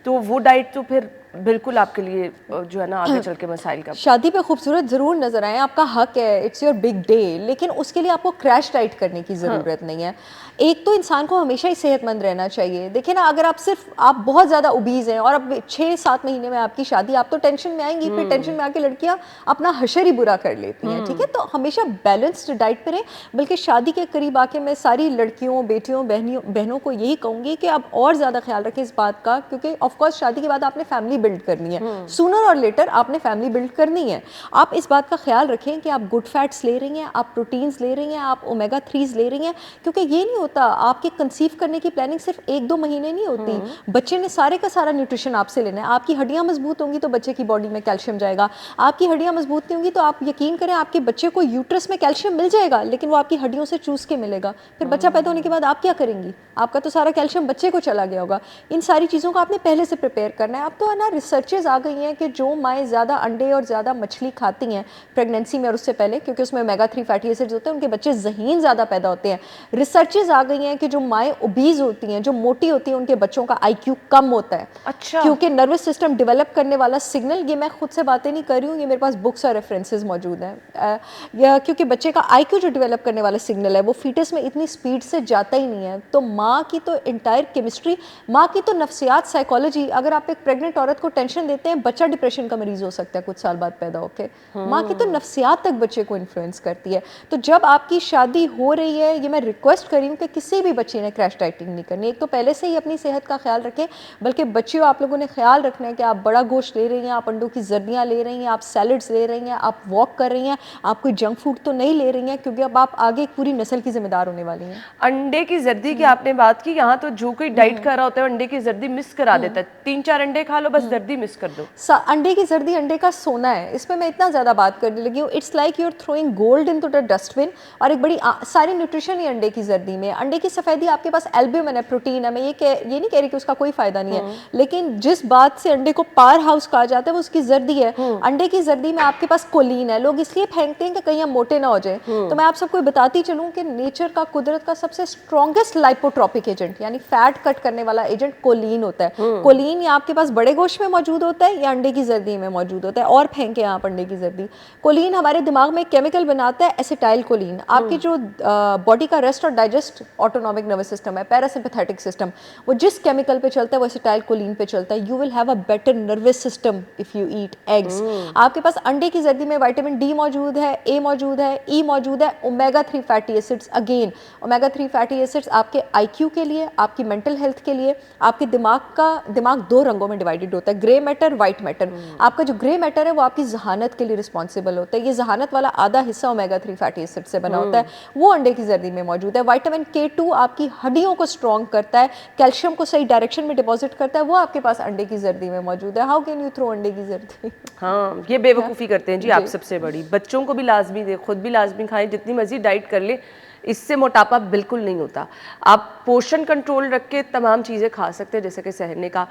तो वो डाइट तो फिर बिल्कुल आपके लिए जो है ना आगे चल के मसाइल का। शादी पे खूबसूरत ज़रूर नज़र आए, आपका हक है, इट्स योर बिग डे, लेकिन उसके लिए आपको क्रैश डाइट करने की ज़रूरत नहीं है। एक तो इंसान को हमेशा ही सेहतमंद रहना चाहिए। देखिए ना, अगर आप बहुत ज़्यादा ओबीज़ हैं और अब 6-7 महीने में आपकी शादी, आप तो टेंशन में आएंगी, फिर टेंशन में आके लड़कियां अपना हशर ही बुरा कर लेती हैं। ठीक है, तो हमेशा बैलेंस्ड डाइट पे रहें। बल्कि शादी के करीब आके मैं सारी लड़कियों, बेटियों, बहनों को यही कहूँगी कि आप और ज़्यादा ख्याल रखें इस बात का, क्योंकि ऑफकोर्स शादी के बाद आपने फैमिली बिल्ड करनी है, सूनर और लेटर आपने फैमिली बिल्ड करनी है। आप इस बात का ख्याल रखें कि आप गुड फैट्स ले रही हैं, आप प्रोटीन्स ले रही हैं, आप ओमेगा 3s ले रही हैं, क्योंकि ये नहीं होता, आपके कंसीव करने की प्लानिंग सिर्फ 1-2 महीने नहीं होती। बच्चे ने सारे का सारा न्यूट्रिशन आपसे लेना है। आपकी हड्डियां मजबूत होंगी तो बच्चे की बॉडी में कैल्शियम जाएगा, आपकी हड्डियां मजबूत नहीं होंगी तो आप यकीन करें आपके बच्चे को यूट्रस में कैल्शियम मिल जाएगा, लेकिन वो आपकी हड्डियों से चूस के मिलेगा। फिर बच्चा पैदा होने के बाद आप क्या करेंगी? आपका तो सारा कैल्शियम बच्चे को चला गया होगा। इन सारी चीज़ों को आपने पहले से प्रिपेयर करना है। अब तो है ना, रिसर्चेज आ गई हैं कि जो माएँ ज़्यादा अंडे और ज़्यादा मछली खाती हैं प्रेगनेंसी में और उससे पहले, क्योंकि उसमें ओमेगा 3 फैटी एसिड्स होते हैं, उनके बच्चे ज़हीन ज़्यादा पैदा होते हैं। रिसर्चेज आ गई हैं कि जो माएँ ओबीज होती हैं, जो मोटी होती हैं, उनके बच्चों का IQ कम होता है। अच्छा। क्योंकि नर्वस सिस्टम डेवलप करने वाला सिग्नल, ये मैं खुद से बातें नहीं कर रही हूँ, ये मेरे पास बुक्स और रेफरेंसेस मौजूद हैं, क्योंकि बच्चे का IQ जो डेवलप करने वाला सिग्नल है वो फीटस में इतनी स्पीड से जाता ही नहीं है। तो माँ की तो इंटायर केमिस्ट्री, माँ की तो नफ्सियात, साइकोलॉजी, अगर आप एक प्रेग्नेंट औरत को टेंशन देते हैं, बच्चा डिप्रेशन का मरीज हो सकता है कुछ साल बाद पैदा होके। माँ की तो नफ्सियात तक बच्चे को इन्फ्लुएंस करती है। तो जब आपकी शादी हो रही है, ये मैं रिक्वेस्ट करी हूँ कि किसी भी बच्चे ने क्रैश डाइटिंग नहीं करनी। एक तो पहले से ही अपनी सेहत का ख्याल रखें, बल्कि बच्चियों आप लोगों ने ख्याल रखना है कि आप बड़ा गोश्त ले रही हैं, आप अंडों की जर्दियाँ ले रही हैं, आप सैलड्स ले रही हैं, आप वॉक कर रही हैं, आप कोई जंक फूड तो नहीं ले रही हैं, क्योंकि अब आप आगे एक पूरी नस्ल की जिम्मेदार होने वाली हैं। अंडे की जर्दी की आपने बात की, यहाँ तो जो कोई डाइट कर रहा होता है अंडे की जर्दी मिस करा देता है। 3-4 अंडे खा लो, बस जर्दी मिस कर दो। अंडे की जर्दी अंडे का सोना है, इसमें मैं इतना ज़्यादा बात करने लगी हूँ। It's like you are throwing gold into the dustbin. और एक बड़ी सारी न्यूट्रिशन ही अंडे की जर्दी में। अंडे की सफ़ेदी आपके पास एल्ब्यूमिन है, प्रोटीन है। मैं ये नहीं कह रही कि उसका कोई फ़ायदा नहीं है, लेकिन जिस बात से अंडे को पावर हाउस कहा जाता है वो उसकी जर्दी है। अंडे की जर्दी में आपके पास कोलीन है। लोग इसलिए फेंकते हैं कि कहीं हम मोटे ना हो जाए। तो मैं आप सबको बताती चलूँ कि नेचर का, कुदरत का सबसे स्ट्रॉन्गेस्ट लाइपोट्रॉपिक एजेंट, यानी फैट कट करने वाला एजेंट कोलीन होता है। कोलिन या आपके पास बड़े गोश्त में मौजूद होता है या अंडे की जर्दी में मौजूद होता है, और फेंके आप अंडे की जर्दी। कोलिन हमारे दिमाग में केमिकल बनाता है एसिटाइल कोलिन। आपकी जो बॉडी का रेस्ट और डाइजेस्ट ऑटोनॉमिक नर्वस सिस्टम है, पैरासिम्पैथेटिक सिस्टम, वो जिस केमिकल पे चलता है वो एसिटाइल कोलिन पे चलता है। You will have a better nervous system if you eat eggs. आपके पास अंडे की जर्दी में विटामिन डी मौजूद है, ए मौजूद है, ई मौजूद है, omega 3 fatty acids. Again omega 3 fatty acids आपके आईक्यू के लिए, आपकी मेंटल हेल्थ के लिए, आपके दिमाग दो रंगों में डिवाइडेड होता है, ग्रे मैटर, वाइट मैटर। आपका जो ग्रे मैटर है वो आपकी जहानत के लिए रिस्पॉन्सिबल होता है। ये जहानत वाला आधा हिस्सा ओमेगा 3 फैटी एसिड से बना होता है, वो अंडे की जर्दी में मौजूद है। विटामिन K2 आपकी हड्डियों को स्ट्रॉन्ग करता है, कैल्शियम को सही डायरेक्शन में डिपॉजिट करता है, वो आपके पास अंडे की जर्दी में मौजूद है। हाउ कैन यू थ्रो अंडे की जर्दी? हाँ, ये बेवकूफ़ी करते हैं जी आप सबसे बड़ी। बच्चों को भी लाजमी दे, खुद भी लाजमी खाएं, जितनी मर्जी डाइट कर ले, इससे मोटापा बिल्कुल नहीं होता। आप पोर्शन कंट्रोल रख के तमाम चीज़ें खा सकते हैं, जैसे कि सहरने का।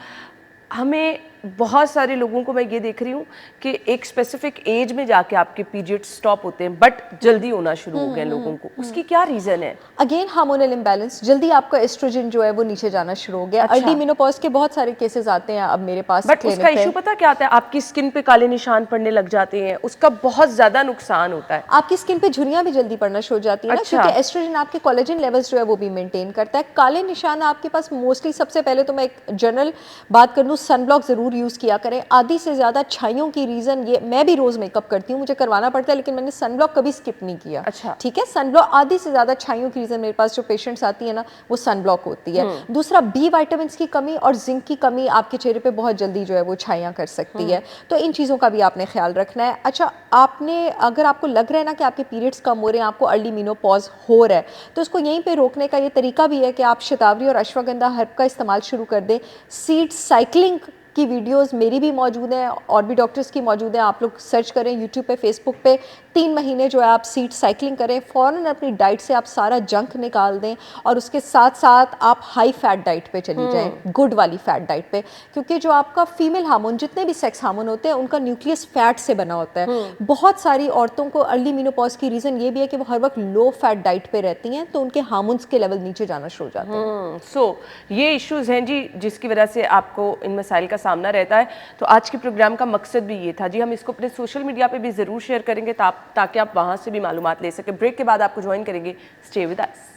हमें बहुत सारे लोगों को मैं ये देख रही हूँ कि एक स्पेसिफिक एज में जाके आपके पीरियड स्टॉप होते हैं, बट जल्दी होना शुरू हो गए लोगों को। उसकी क्या रीज़न है? अगेन हार्मोनल इम्बैलेंस, जल्दी आपका एस्ट्रोजन जो है वो नीचे जाना शुरू हो गया। अर्ली मेनोपॉज के बहुत सारे केसेस आते हैं अब मेरे पास। बट उसका इशू पता क्या आता है? आपकी स्किन पे काले निशान पड़ने लग जाते हैं, उसका बहुत ज़्यादा नुकसान होता है। आपकी स्किन पे झुर्रियाँ भी जल्दी पड़ना शुरू हो जाती है ना, क्योंकि एस्ट्रोजन आपके कोलेजन लेवल्स जो है वो भी मेंटेन करता है। काले निशान आपके पास मोस्टली, सबसे पहले तो मैं एक जनरल बात कर लूँ, सनब्लॉक ज़रूर यूज़ किया करें। आधी से ज़्यादा छाइयों की रीज़न ये, मैं भी रोज़ मेकअप करती हूँ, मुझे करवाना पड़ता है, लेकिन मैंने सनब्लॉक कभी स्किप नहीं किया। अच्छा, ठीक है। सनब्लॉक आधी से ज़्यादा छाइयों की रीज़न मेरे पास जो पेशेंट्स आती है ना, वो सनब्लॉक होती है। दूसरा, बी विटामिन की कमी और जिंक की कमी आपके चेहरे पे बहुत जल्दी जो है वो छाइयाँ कर सकती है, तो इन चीज़ों का भी आपने ख्याल रखना है। अच्छा, आपने अगर आपको लग रहा है ना कि आपके पीरियड्स कम हो रहे हैं, आपको अर्ली मेनोपॉज हो रहा है, तो इसको यहीं पे रोकने का ये तरीका भी है कि आप शतावरी और अश्वगंधा हर्ब का इस्तेमाल शुरू कर दें। सीड साइकिलिंग की वीडियोस मेरी भी मौजूद हैं और भी डॉक्टर्स की मौजूद हैं, आप लोग सर्च करें यूट्यूब पे, फेसबुक पे। 3 महीने जो है आप सीड साइकिलिंग करें, फ़ौरन अपनी डाइट से आप सारा जंक निकाल दें और उसके साथ साथ आप हाई फैट डाइट पे चली जाएं, गुड वाली फैट डाइट पे। क्योंकि जो आपका फीमेल हार्मोन, जितने भी सेक्स हार्मोन होते हैं, उनका न्यूक्लियस फैट से बना होता है। बहुत सारी औरतों को अर्ली मेनोपॉज की रीज़न ये भी है कि वो हर वक्त लो फैट डाइट पे रहती हैं, तो उनके हार्मोन्स के लेवल नीचे जाना शुरू हो जाते हैं। सो ये इश्यूज़ हैं जी, जिसकी वजह से आपको इन मसाइल का सामना रहता है। तो आज के प्रोग्राम का मकसद भी ये था जी, हम इसको अपने सोशल मीडिया पे भी ज़रूर शेयर करेंगे ताकि आप वहाँ से भी मालूमात ले सकें। ब्रेक के बाद आपको ज्वाइन करेंगे, stay with us.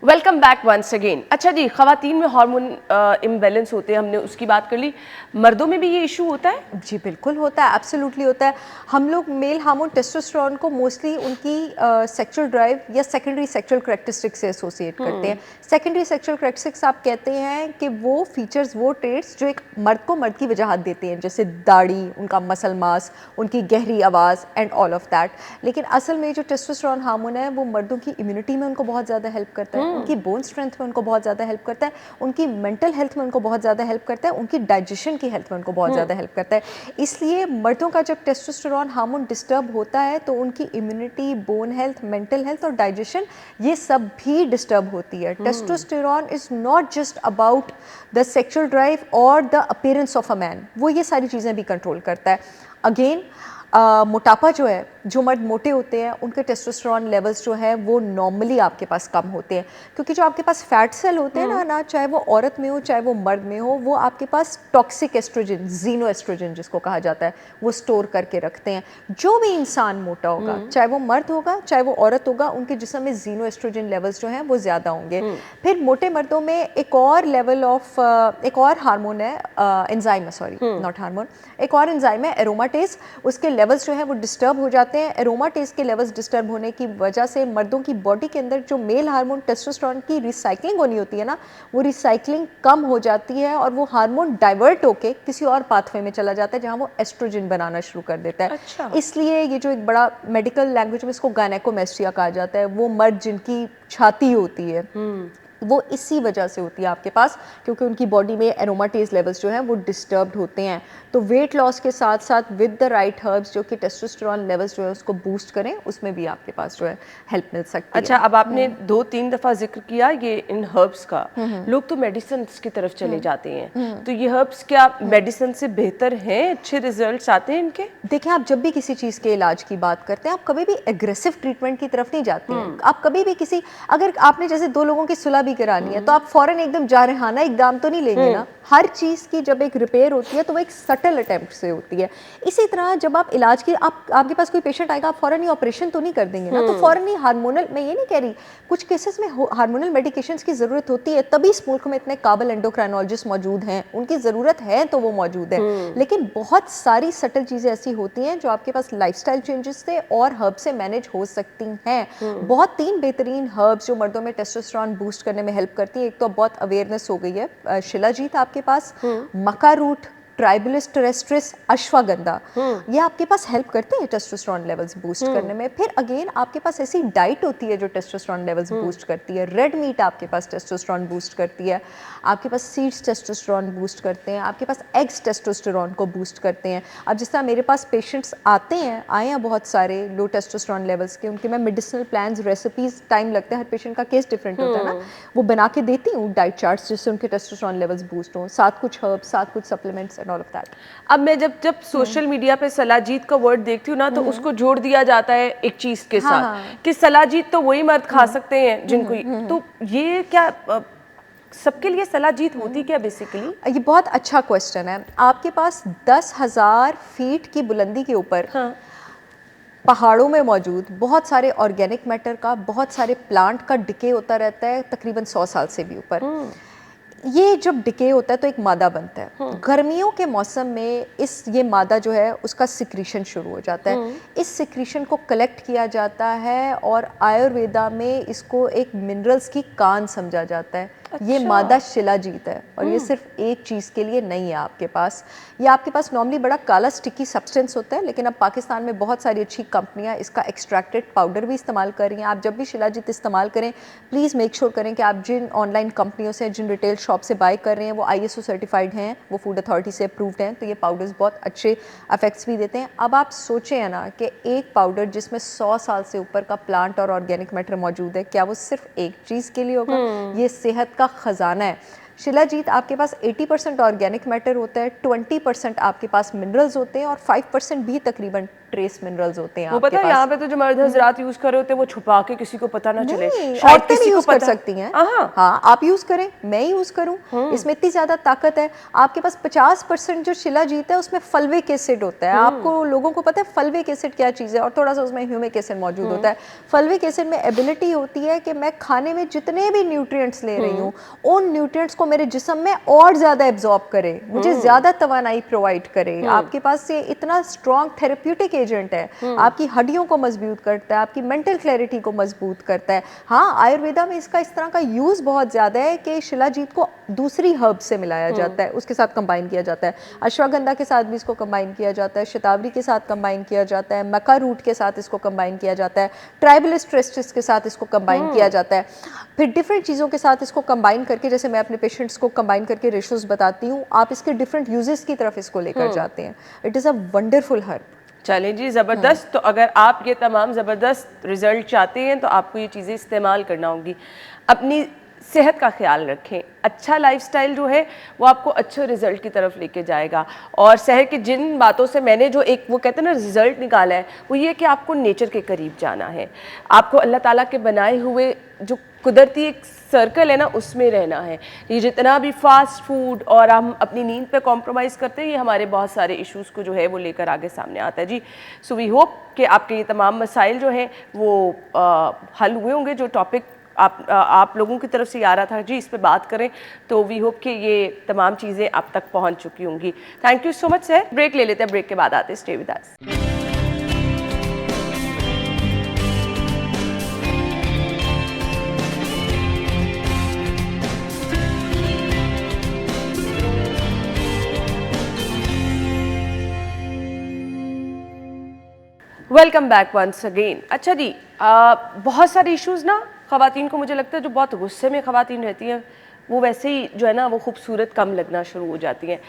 Welcome back once again. अच्छा जी, ख़वातीन में हार्मोन इम्बैलेंस होते हैं, हमने उसकी बात कर ली। मर्दों में भी ये इशू होता है? जी बिल्कुल होता है, एब्सोल्युटली होता है। हम लोग मेल हार्मोन टेस्टोस्टेरोन को मोस्टली उनकी सेक्सुअल ड्राइव या सेकेंडरी सेक्सुअल करैक्टरिस्टिक्स से एसोसिएट करते हैं। सेकेंडरी सेक्सुअल करैक्टरिस्टिक्स आप कहते हैं कि वो फीचर्स, वो ट्रेट्स जो एक मर्द को मर्द की वजाहत देते हैं, जैसे दाढ़ी, उनका मसल मास, उनकी गहरी आवाज़ एंड ऑल ऑफ दैट। लेकिन असल में जो टेस्टोस्टेरोन हार्मोन है वो मर्दों की इम्यूनिटी में उनको बहुत ज़्यादा हेल्प करता है, उनकी बोन स्ट्रेंथ में उनको बहुत ज़्यादा हेल्प करता है, उनकी मेंटल हेल्थ में उनको बहुत ज़्यादा हेल्प करता है, उनकी डाइजेशन की हेल्थ में उनको बहुत ज़्यादा हेल्प करता है। इसलिए मर्दों का जब टेस्टोस्टेरोन हार्मोन डिस्टर्ब होता है तो उनकी immunity, bone health, mental health और डाइजेशन, ये सब भी डिस्टर्ब होती है। Testosterone is not just about the sexual drive और the appearance of a man, वो ये सारी चीज़ें भी कंट्रोल करता है। अगेन मोटापा जो है, जो मर्द मोटे होते हैं उनके टेस्टोस्टेरोन लेवल्स जो है वो नॉर्मली आपके पास कम होते हैं, क्योंकि जो आपके पास फैट सेल होते हैं ना, चाहे वो औरत में हो चाहे वो मर्द में हो, वो आपके पास टॉक्सिक एस्ट्रोजन, जीनो एस्ट्रोजन जिसको कहा जाता है, वो स्टोर करके रखते हैं। जो भी इंसान मोटा होगा, चाहे वो मर्द होगा चाहे वो औरत होगा, उनके जिस्म में जीनो एस्ट्रोजन लेवल्स जो हैं वो ज़्यादा होंगे। फिर मोटे मर्दों में एक और लेवल ऑफ एक और हार्मोन है, एंजाइम, सॉरी नॉट हार्मोन, एक और एंजाइम है एरोमाटेज, उसके लेवल्स जो है वो डिस्टर्ब हो जाते हैं। एरोमाटेज के लेवल्स डिस्टर्ब होने की वजह से मर्दों की बॉडी के अंदर जो मेल हार्मोन टेस्टोस्टेरोन की रिसाइकलिंग होनी होती है ना, वो रिसाइकलिंग कम हो जाती है और वो हार्मोन डाइवर्ट होके किसी और पाथवे में चला जाता है जहां वो एस्ट्रोजन बनाना शुरू कर देता है। अच्छा। इसलिए ये जो एक बड़ा मेडिकल लैंग्वेज में इसको गायनेकोमेस्ट्रिया कहा जाता है, वो मर्द जिनकी छाती होती है वो इसी वजह से होती है आपके पास, क्योंकि उनकी बॉडी में एरोमाटेज लेवल्स जो हैं वो डिस्टर्ब्ड होते हैं। तो वेट लॉस के साथ साथ विद द राइट हर्ब्स जो कि टेस्टोस्टेरोन लेवल्स जो है उसको बूस्ट करें, उसमें भी आपके पास जो है हेल्प मिल सकती अच्छा, है। अब आपने 2-3 दफ़ा जिक्र किया ये इन हर्ब्स का। लोग तो मेडिसिन की तरफ चले जाते हैं, तो ये हर्ब्स क्या मेडिसिन से बेहतर हैं? अच्छे रिजल्ट्स आते हैं इनके? देखिए, आप जब भी किसी चीज़ के इलाज की बात करते हैं, आप कभी भी एग्रेसिव ट्रीटमेंट की तरफ नहीं जाते हैं। आप कभी भी किसी, अगर आपने जैसे 2 लोगों की सुलह भी करानी है तो आप फौरन एकदम जारहाना इकदाम तो नहीं लेंगे ना। हर चीज़ की जब एक रिपेयर होती है तो वो एक सटल अटेम्प्ट से होती है। इसी तरह जब आप इलाज की, आपके पास कोई पेशेंट आएगा, आप फौरन ही ऑपरेशन तो नहीं कर देंगे ना। तो फौरन ही हार्मोनल, मैं ये नहीं कह रही, कुछ केसेस में हार्मोनल मेडिकेशंस की ज़रूरत होती है, तभी इस मुल्क में इतने काबिल एंडोक्राइनोलॉजिस्ट मौजूद हैं, उनकी ज़रूरत है तो वो मौजूद है। लेकिन बहुत सारी सटल चीज़ें ऐसी होती हैं जो आपके पास लाइफस्टाइल चेंजेस से और हर्ब से मैनेज हो सकती हैं। बहुत 3 बेहतरीन हर्ब्स जो मर्दों में टेस्टोस्टेरोन बूस्ट करने में हेल्प करती है। एक तो बहुत अवेयरनेस हो गई है, शिलाजीत आपके पास, मका रूट, ट्राइबलिस टेरेस्ट्रिस, अश्वगंधा, ये आपके पास हेल्प करते हैं टेस्टोस्टेरोन लेवल्स बूस्ट करने में। फिर अगेन आपके पास ऐसी डाइट होती है जो टेस्टोस्टेरोन लेवल्स बूस्ट करती है। रेड मीट आपके पास टेस्टोस्टेरोन बूस्ट करती है, आपके पास सीड्स टेस्टोस्टेरोन बूस्ट करते हैं, आपके पास एग्स टेस्टोस्टेरोन को बूस्ट करते हैं। अब जिस तरह मेरे पास पेशेंट्स आए हैं बहुत सारे लो टेस्टोस्टेरोन लेवल्स के, उनके मैं मेडिसिनल प्लान्स, रेसिपीज, टाइम लगता है, हर पेशेंट का केस डिफरेंट होता है ना, वो बना के देती हूँ डाइट चार्ट्स जिससे उनके टेस्टोस्टेरोन लेवल्स बूस्ट हों, साथ कुछ हर्ब्स, साथ कुछ supplements and all of that. अब मैं जब सोशल मीडिया पे सलाजीत का वर्ड देखती हूँ ना, तो उसको जोड़ दिया जाता है एक चीज के साथ कि सलाजीत तो वही मर्द खा सकते हैं जिनको, तो ये क्या सबके लिए सलाजीत होती क्या बेसिकली? ये बहुत अच्छा क्वेश्चन है। आपके पास 10,000 फीट की बुलंदी के ऊपर पहाड़ों में मौजूद बहुत सारे ऑर्गेनिक मैटर का, बहुत सारे प्लांट का डिके होता रहता है, तकरीबन 100 साल से भी ऊपर। ये जब डिके होता है तो एक मादा बनता है। गर्मियों के मौसम में ये मादा जो है उसका सिक्रीशन शुरू हो जाता है। इस सिक्रीशन को कलेक्ट किया जाता है और आयुर्वेदा में इसको एक मिनरल्स की कान समझा जाता है। ये मादा शिलाजीत है और ये सिर्फ एक चीज़ के लिए नहीं है आपके पास। ये आपके पास नॉर्मली बड़ा काला स्टिकी सब्सटेंस होता है, लेकिन अब पाकिस्तान में बहुत सारी अच्छी कंपनियां इसका एक्सट्रैक्टेड पाउडर भी इस्तेमाल कर रही हैं। आप जब भी शिलाजीत इस्तेमाल करें, प्लीज़ मेक श्योर करें कि आप जिन ऑनलाइन कंपनियों से, जिन रिटेल शॉप से बाय कर रहे हैं, वो ISO सर्टिफाइड हैं, वो फूड अथॉरिटी से अप्रूव्ड हैं, तो ये पाउडर्स बहुत अच्छे इफेक्ट्स भी देते हैं। अब आप सोचें है ना कि एक पाउडर जिसमें 100 साल से ऊपर का प्लांट और ऑर्गेनिक मैटर मौजूद है, क्या वो सिर्फ एक चीज़ के लिए होगा? ये सेहत का खजाना है। शिलाजीत आपके पास 80% ऑर्गेनिक मैटर होता है, 20% आपके पास मिनरल्स होते हैं और 5% भी तकरीबन ट्रेस मिनरल्स होते हैं। वो पता है यहाँ पे तो जो मर्द हजरात यूज कर रहे होते हैं वो छुपा के किसी को पता ना चले, औरतें भी यूज कर सकती हैं। हाँ, आप यूज करें, मैं यूज करूं, इसमें इतनी ज्यादा ताकत है। आपके पास 50% जो शिलाजीत है उसमें फल्विक एसिड होता है। आपको लोगों को पता है फल्विक एसिड क्या चीज है, और थोड़ा सा उसमें ह्यूमिक एसिड मौजूद होता है। फल्विक एसिड में एबिलिटी होती है कि मैं खाने में जितने भी न्यूट्रिएंट्स ले रही हूँ, उन न्यूट्रिएंट्स को मेरे जिस्म में और ज्यादा एब्जॉर्ब करे, मुझे ज्यादा तवानाई प्रोवाइड करे। आपके पास ये इतना स्ट्रॉन्ग थेरेप्यूटिक एजेंट है, आपकी हड्डियों को मजबूत करता है, आपकी मेंटल क्लैरिटी को मजबूत करता है। हाँ, आयुर्वेदा में इसका इस तरह का यूज बहुत ज्यादा है कि शिलाजीत को दूसरी हर्ब से मिलाया जाता है, उसके साथ कंबाइन किया जाता है। अश्वगंधा के साथ भी इसको कंबाइन किया जाता है, शतावरी के साथ कंबाइन किया जाता है, मका रूट के साथ इसको कंबाइन किया जाता है, ट्राइबलिस टेरेस्ट्रिस के साथ इसको कंबाइन किया जाता है। फिर डिफरेंट चीज़ों के साथ इसको कंबाइन करके, जैसे मैं अपने पेशेंट्स को कंबाइन करके रेशोज बताती हूँ, आप इसके डिफरेंट यूजेस की तरफ इसको लेकर जाते हैं। It is a wonderful herb. चलें जी, ज़बरदस्त। तो अगर आप ये तमाम ज़बरदस्त रिज़ल्ट चाहते हैं तो आपको ये चीज़ें इस्तेमाल करना होगी। अपनी सेहत का ख्याल रखें, अच्छा लाइफस्टाइल जो है वो आपको अच्छे रिजल्ट की तरफ लेके जाएगा। और शहर की जिन बातों से मैंने जो एक वो कहते हैं ना रिजल्ट निकाला है, वो ये कि आपको नेचर के करीब जाना है, आपको अल्लाह ताला के बनाए हुए जो कुदरती एक सर्कल है ना उसमें रहना है। ये जितना भी फास्ट फूड और हम अपनी नींद पे कॉम्प्रोमाइज़ करते हैं, ये हमारे बहुत सारे इश्यूज़ को जो है वो लेकर आगे सामने आता है जी। सो वी होप कि आपके ये तमाम मसाइल जो हैं वो हल हुए होंगे। जो टॉपिक आप लोगों की तरफ से आ रहा था जी इस पे बात करें, तो वी होप कि ये तमाम चीज़ें आप तक पहुंच चुकी होंगी। Thank you so much sir. Break ले लेते हैं, ब्रेक के बाद आते हैं। Stay with us. Welcome back once again. अच्छा जी, बहुत सारे इश्यूज़ ना ख़वातीन को मुझे लगता है जो बहुत गुस्से में ख़वातीन रहती हैं वो वैसे ही जो है ना वो खूबसूरत कम लगना शुरू हो जाती हैं।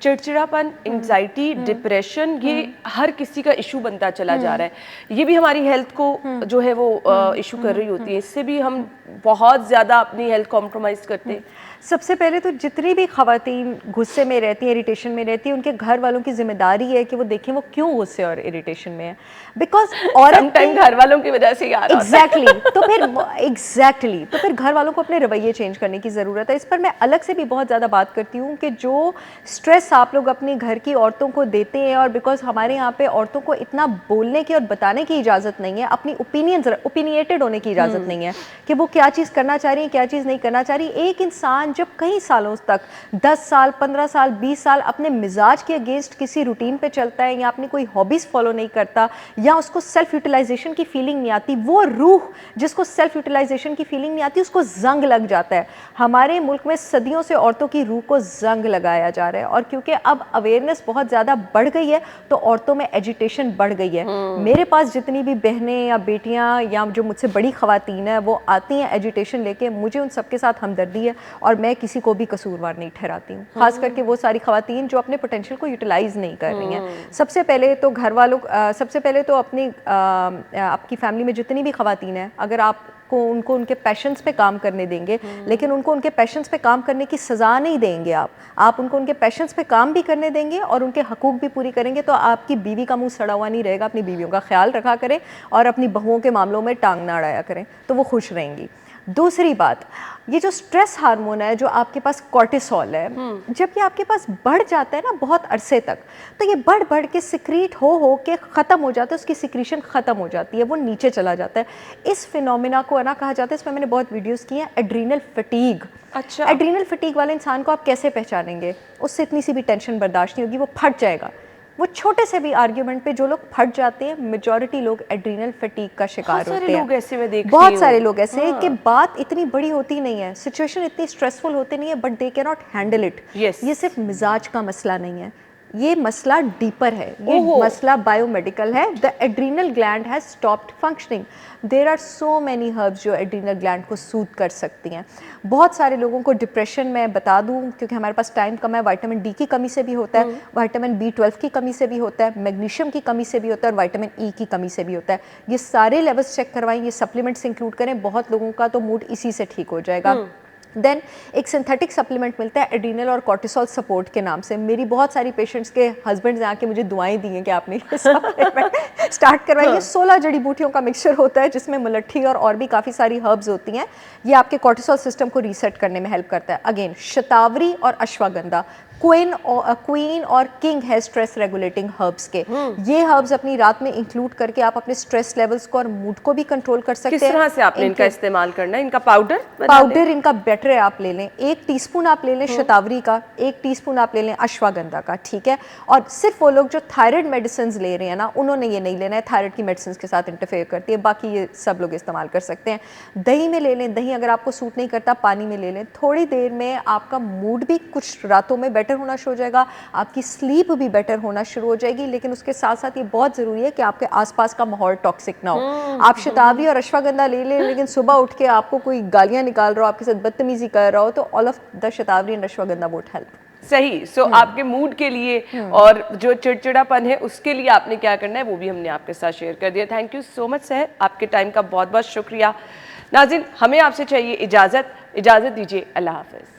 चिड़चिड़ापन, एंजाइटी, डिप्रेशन, ये हर किसी का इशू बनता चला जा रहा है। ये भी हमारी हेल्थ को जो है वो इशू कर रही होती है। इससे भी हम बहुत ज़्यादा अपनी हेल्थ कॉम्प्रोमाइज़ करते हैं। सबसे पहले तो जितनी भी खवातीन गुस्से में रहती हैं, इरिटेशन में रहती हैं, उनके घर वालों की जिम्मेदारी है कि वो देखें वो क्यों गुस्से और इरिटेशन में है। बिकॉज औरत घर वालों की वजह से ही आ रहा होता है। एग्जैक्टली तो फिर घर वालों को अपने रवैये चेंज करने की ज़रूरत है। इस पर मैं अलग से भी बहुत ज़्यादा बात करती हूँ कि जो स्ट्रेस आप लोग अपने घर की औरतों को देते हैं, और बिकॉज हमारे यहाँ पे औरतों को इतना बोलने की और बताने की इजाज़त नहीं है, अपनी ओपिनियटेड होने की इजाज़त नहीं है कि वो क्या चीज़ करना चाह रही है, क्या चीज़ नहीं करना चाह रही। एक इंसान जब कई सालों तक 10 साल 15 साल 20 साल अपने मिजाज के अगेंस्ट किसी रूटीन पे चलता है, या अपनी कोई हॉबीज़ फॉलो नहीं करता, या उसको सेल्फ यूटिलाइजेशन की फीलिंग नहीं आती, वो रूह जिसको सेल्फ यूटिलाइजेशन की फीलिंग नहीं आती उसको जंग लग जाता है। हमारे मुल्क में सदियों से औरतों की रूह को जंग लगाया जा रहा है, और क्योंकि अब अवेयरनेस बहुत ज़्यादा बढ़ गई है तो औरतों में एजिटेशन बढ़ गई है। मेरे पास जितनी भी बहनें या बेटियां या जो मुझसे बड़ी खवातीन है वो आती हैं एजिटेशन लेके, मुझे उन सबके साथ हमदर्दी है और मैं किसी को भी कसूरवार नहीं ठहराती हूँ, खास करके वो सारी खवातीन जो अपने पोटेंशियल को यूटिलाइज नहीं कर रही हैं। सबसे पहले तो घर वालों सबसे पहले तो अपनी आपकी फैमिली में जितनी भी खवातीन हैं, अगर आपको उनको उनके पैशंस पे काम करने देंगे, लेकिन उनको उनके पैशंस पे काम करने की सज़ा नहीं देंगे, आप उनको उनके पैशंस पे काम भी करने देंगे और उनके हकूक़ भी पूरी करेंगे, तो आपकी बीवी का मुंह सड़ा हुआ नहीं रहेगा। अपनी बीवियों का ख्याल रखा करें और अपनी बहुओं के मामलों में टांग ना अड़ाया करें, तो वो खुश रहेंगी। दूसरी बात, ये जो स्ट्रेस हार्मोन है जो आपके पास कॉर्टिसोल है, जब ये आपके पास बढ़ जाता है ना बहुत अरसे तक, तो ये बढ़ बढ़ के सिक्रीट हो के ख़त्म हो जाता है, उसकी सिक्रीशन ख़त्म हो जाती है, वो नीचे चला जाता है। इस फिनोमिना को ना कहा जाता है, इसमें मैंने बहुत वीडियोस की हैं, एड्रीनल फटीग। अच्छा, एड्रीनल फटीग वाले इंसान को आप कैसे पहचानेंगे? उससे इतनी सी भी टेंशन बर्दाश्त नहीं होगी, वो फट जाएगा। वो छोटे से भी आर्ग्यूमेंट पे जो लोग फट जाते हैं, मेजॉरिटी लोग एड्रीनल फटीग का शिकार होते हैं। लोग ऐसे मैं देखती बहुत हूँ। सारे लोग ऐसे हैं कि बात इतनी बड़ी होती नहीं है, सिचुएशन इतनी स्ट्रेसफुल होती नहीं है, but they can not handle it. ये सिर्फ मिजाज का मसला नहीं है, ये मसला डीपर है, ये मसला बायोमेडिकल है। The adrenal gland has stopped functioning. There are so many herbs जो एड्रीनल ग्लैंड को सूद कर सकती हैं। बहुत सारे लोगों को डिप्रेशन में बता दूं, क्योंकि हमारे पास टाइम कम है, विटामिन डी की कमी से भी होता है, विटामिन B12 की कमी से भी होता है, मैग्नीशियम की कमी से भी होता है, और विटामिन E की कमी से भी होता है। ये सारे लेवल्स चेक करवाएं, ये सप्लीमेंट्स इंक्लूड करें, बहुत लोगों का तो मूड इसी से ठीक हो जाएगा। देन एक सिंथेटिक सप्लीमेंट मिलता है एड्रीनल और कॉर्टिसोल सपोर्ट के नाम से। मेरी बहुत सारी पेशेंट्स के हस्बैंड्स आके मुझे दुआएं दी हैं कि आपने ये सप्लीमेंट स्टार्ट करवाइए। 16 जड़ी बूटियों का मिक्सचर होता है जिसमें मुलट्ठी और भी काफ़ी सारी हर्ब्स होती हैं। ये आपके कॉर्टिसोल सिस्टम को रीसेट करने में हेल्प करता है। अगेन, शतावरी और अश्वगंधा क्वीन और किंग है स्ट्रेस रेगुलेटिंग हर्ब्स के। ये हर्ब्स अपनी रात में इंक्लूड करके आप अपने स्ट्रेस लेवल्स को और मूड को भी कंट्रोल कर सकते हैं। किस तरह से आपने इनका इस्तेमाल करना है? इनका पाउडर इनका बेटर है, आप ले लें। 1 टीस्पून आप ले लें शतावरी का, 1 टीस्पून आप ले लें अश्वगंधा का, ठीक है। और सिर्फ वो लोग जो थायराइड मेडिसिन ले रहे हैं ना, उन्होंने ये नहीं लेना है, थायराइड की मेडिसिन के साथ इंटरफेयर करती है, बाकी ये सब लोग इस्तेमाल कर सकते हैं। दही में ले लें, दही अगर आपको सूट नहीं करता पानी में ले लें। थोड़ी देर में आपका मूड भी कुछ रातों में बेटर होना शुरू हो जाएगा, आपकी स्लीप भी बेटर होना शुरू हो जाएगी। लेकिन उसके साथ साथ ये बहुत ज़रूरी है कि आपके आसपास का माहौल टॉक्सिक ना हो। आप शतावरी और अश्वगंधा ले लें, लेकिन सुबह उठ के आपको कोई गालियाँ निकाल रहा हो, आपके साथ बदतमीजी कर रहा हो, तो all of the shatavari and ashwagandha would help. सही। सो आपके मूड के लिए और जो चिड़चिड़ापन है उसके लिए आपने क्या करना है वो भी हमने आपके साथ शेयर कर दिया। Thank you so much sir, आपके टाइम का बहुत बहुत शुक्रिया। नाज़रीन, हमें आपसे चाहिए इजाज़त दीजिए। अल्लाह हाफ़िज़।